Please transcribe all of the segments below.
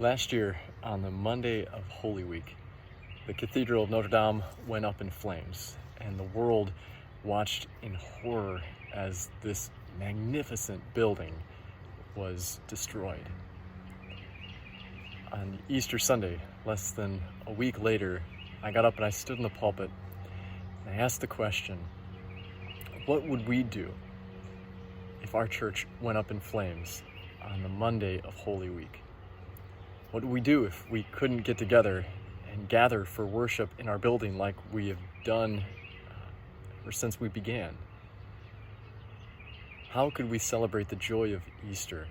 Last year, on the Monday of Holy Week, the Cathedral of Notre Dame went up in flames, and the world watched in horror as this magnificent building was destroyed. On Easter Sunday, less than a week later, I got up and I stood in the pulpit and I asked the question, what would we do if our church went up in flames on the Monday of Holy Week? What would we do if we couldn't get together and gather for worship in our building like we have done ever since we began? How could we celebrate the joy of Easter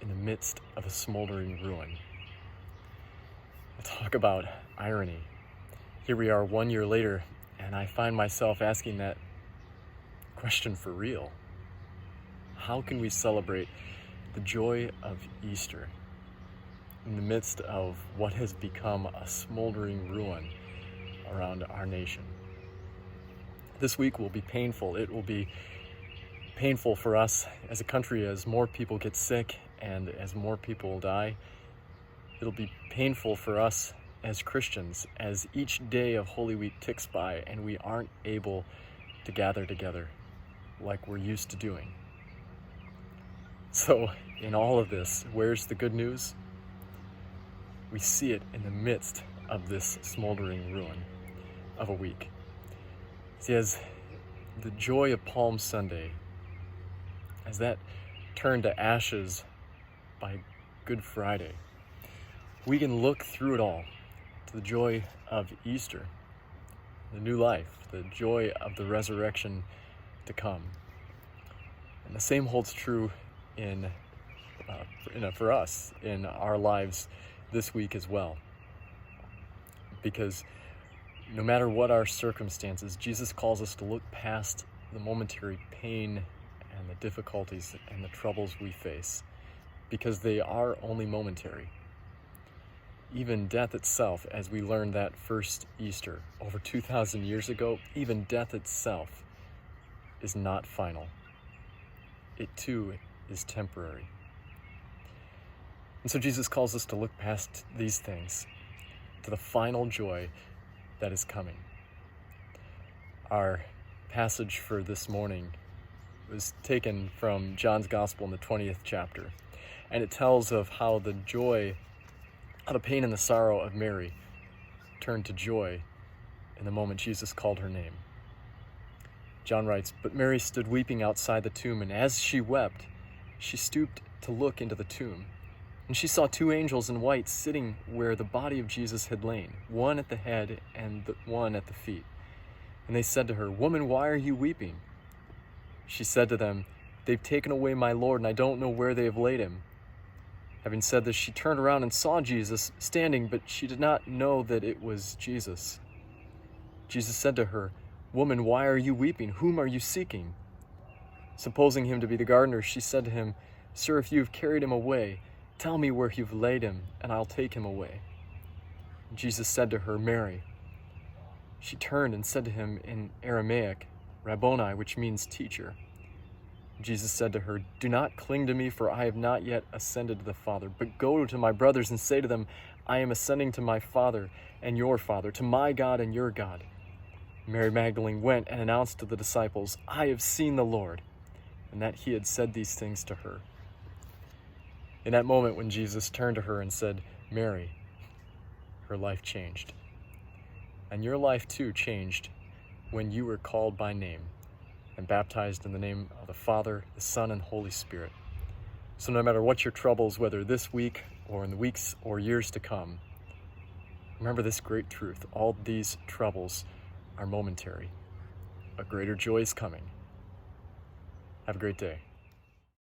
in the midst of a smoldering ruin? Talk about irony. Here we are 1 year later, and I find myself asking that question for real. How can we celebrate the joy of Easter in the midst of what has become a smoldering ruin around our nation? This week will be painful. It will be painful for us as a country as more people get sick and as more people die. It'll be painful for us as Christians as each day of Holy Week ticks by and we aren't able to gather together like we're used to doing. So in all of this, where's the good news? We see it in the midst of this smoldering ruin of a week. See, as the joy of Palm Sunday, as that turned to ashes by Good Friday, we can look through it all to the joy of Easter, the new life, the joy of the resurrection to come. And the same holds true for us in our lives this week as well. Because no matter what our circumstances, Jesus calls us to look past the momentary pain and the difficulties and the troubles we face, because they are only momentary. Even death itself, as we learned that first Easter over 2,000 years ago, even death itself is not final. It too is temporary. And so Jesus calls us to look past these things to the final joy that is coming. Our passage for this morning was taken from John's Gospel in the 20th chapter, and it tells of how the pain and the sorrow of Mary turned to joy in the moment Jesus called her name. John writes, "But Mary stood weeping outside the tomb, and as she wept, she stooped to look into the tomb. And she saw two angels in white sitting where the body of Jesus had lain, one at the head and one at the feet. And they said to her, 'Woman, why are you weeping?' She said to them, 'They've taken away my Lord, and I don't know where they have laid him.' Having said this, she turned around and saw Jesus standing, but she did not know that it was Jesus. Jesus said to her, 'Woman, why are you weeping? Whom are you seeking?' Supposing him to be the gardener, she said to him, 'Sir, if you have carried him away, tell me where you've laid him, and I'll take him away.' Jesus said to her, 'Mary.' She turned and said to him in Aramaic, 'Rabboni,' which means teacher. Jesus said to her, 'Do not cling to me, for I have not yet ascended to the Father, but go to my brothers and say to them, I am ascending to my Father and your Father, to my God and your God.' Mary Magdalene went and announced to the disciples, 'I have seen the Lord,' and that he had said these things to her." In that moment when Jesus turned to her and said, "Mary," her life changed. And your life too changed when you were called by name and baptized in the name of the Father, the Son, and Holy Spirit. So no matter what your troubles, whether this week or in the weeks or years to come, remember this great truth: all these troubles are momentary. A greater joy is coming. Have a great day.